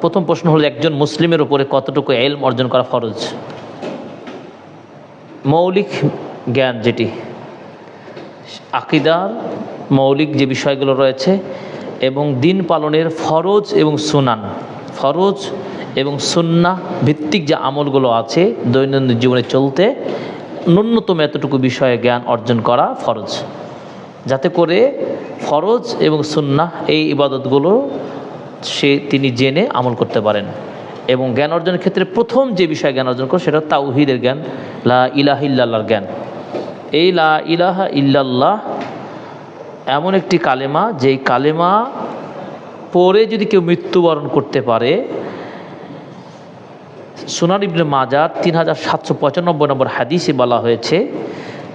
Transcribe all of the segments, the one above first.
প্রথম প্রশ্ন হলো, একজন মুসলিমের উপরে কতটুকু ইলম অর্জন করা ফরজ? মৌলিক জ্ঞান, যেটি আকীদার মৌলিক যে বিষয়গুলো রয়েছে এবং দিন পালনের ফরজ এবং সুনান, ফরজ এবং সুন্নাহ ভিত্তিক যে আমলগুলো আছে দৈনন্দিন জীবনে চলতে, ন্যূনতম এতটুকু বিষয়ে জ্ঞান অর্জন করা ফরজ, যাতে করে ফরজ এবং সুন্নাহ এই ইবাদতগুলো তিনি জেনে আমল করতে পারেন। এবং জ্ঞান অর্জনের ক্ষেত্রে প্রথম যে বিষয় জ্ঞান অর্জন করে সেটা তাওহীদের জ্ঞান, লা ইলাহা ইল্লাল্লাহর জ্ঞান। এই লা ইলাহা ইল্লাল্লাহ এমন একটি কালেমা, যেই কালেমা পড়ে যদি কেউ মৃত্যুবরণ করতে পারে, সুনান ইবনে মাজাহ 3795 নম্বর হাদিসে বলা হয়েছে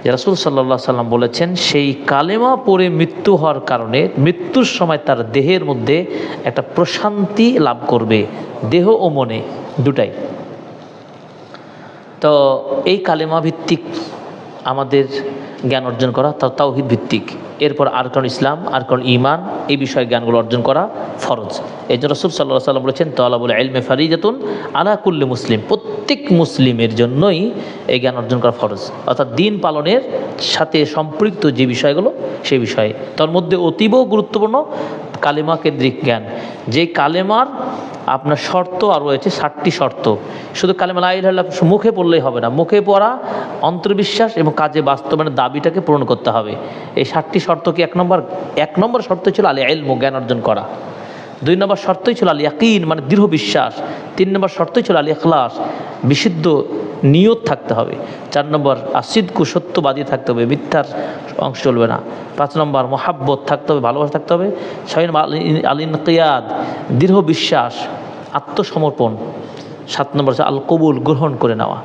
যে রাসূল সাল্লাল্লাহু আলাইহি সাল্লাম বলেছেন, সেই কালেমা পড়ে মৃত্যু হওয়ার কারণে মৃত্যুর সময় তার দেহের মধ্যে একটা প্রশান্তি লাভ করবে, দেহ ও মনে দুটাই। তো এই কালেমা ভিত্তিক আমাদের জ্ঞান অর্জন করা, তাওহীদ ভিত্তিক। এরপর আরকান ইসলাম, আরকান ঈমান, এই বিষয়ে জ্ঞানগুলো অর্জন করা ফরজ। এই জন্য রাসূল সাল্লাল্লাহু আলাইহি সাল্লাম বলেছেন, তালাবুল ইলমি ফারিজাতুন আলা কুল্লি মুসলিম, প্রত্যেক মুসলিমের জন্যই এই জ্ঞান অর্জন করা ফরজ। অর্থাৎ দিন পালনের সাথে সম্পৃক্ত যে বিষয়গুলো, সেই বিষয়ে তার মধ্যে অতীব গুরুত্বপূর্ণ কালেমা কেন্দ্রিক জ্ঞান। যে কালেমার আপনার শর্ত আর রয়েছে 60টি শর্ত। শুধু কালেমা লা ইলাহা ইল্লাল্লাহ মুখে পড়লেই হবে না, মুখে পড়া, অন্তর্বিশ্বাস এবং কাজে বাস্তবায়নের দাবিটাকে পূরণ করতে হবে। এই 60টি শর্ত কি? এক নম্বর শর্ত ছিল আল ইলম, জ্ঞান অর্জন করা। 2 নম্বর শর্তই ছিল আল ইয়াকিন, মানে দৃঢ় বিশ্বাস। 3 নম্বর শর্তই ছিল আল ইখলাস, বিশুদ্ধ নিয়ত থাকতে হবে। 4 নম্বর আসিদকু, সত্যবাদী থাকতে হবে, মিথ্যার অংশ চলবে না। 5 নম্বর মোহাব্বত থাকতে হবে, ভালোবাসা থাকতে হবে। 6 নম্বর আল ইনকিয়াদ, দৃঢ় বিশ্বাস, আত্মসমর্পণ। 7 নম্বর হচ্ছে আল কবুল, গ্রহণ করে নেওয়া।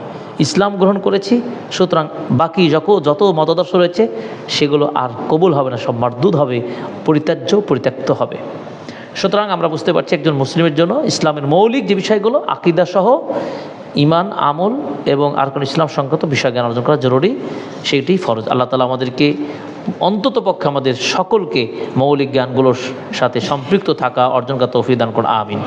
ইসলাম গ্রহণ করেছি, সুতরাং বাকি যত মতাদর্শ রয়েছে সেগুলো আর কবুল হবে না, সব মারদুদ হবে, পরিত্যক্ত হবে। সুতরাং আমরা বুঝতে পারছি একজন মুসলিমের জন্য ইসলামের মৌলিক যে বিষয়গুলো, আকীদা সহ ঈমান, আমল এবং আরকান ইসলাম সংক্রান্ত বিষয় জ্ঞান অর্জন করা জরুরি, সেটি ফরজ। আল্লাহ তাআলা আমাদেরকে অন্তত পক্ষে আমাদের সকলকে মৌলিক জ্ঞানগুলোর সাথে সম্পৃক্ত থাকা, অর্জন করা তৌফিক দান করুন। আমিন।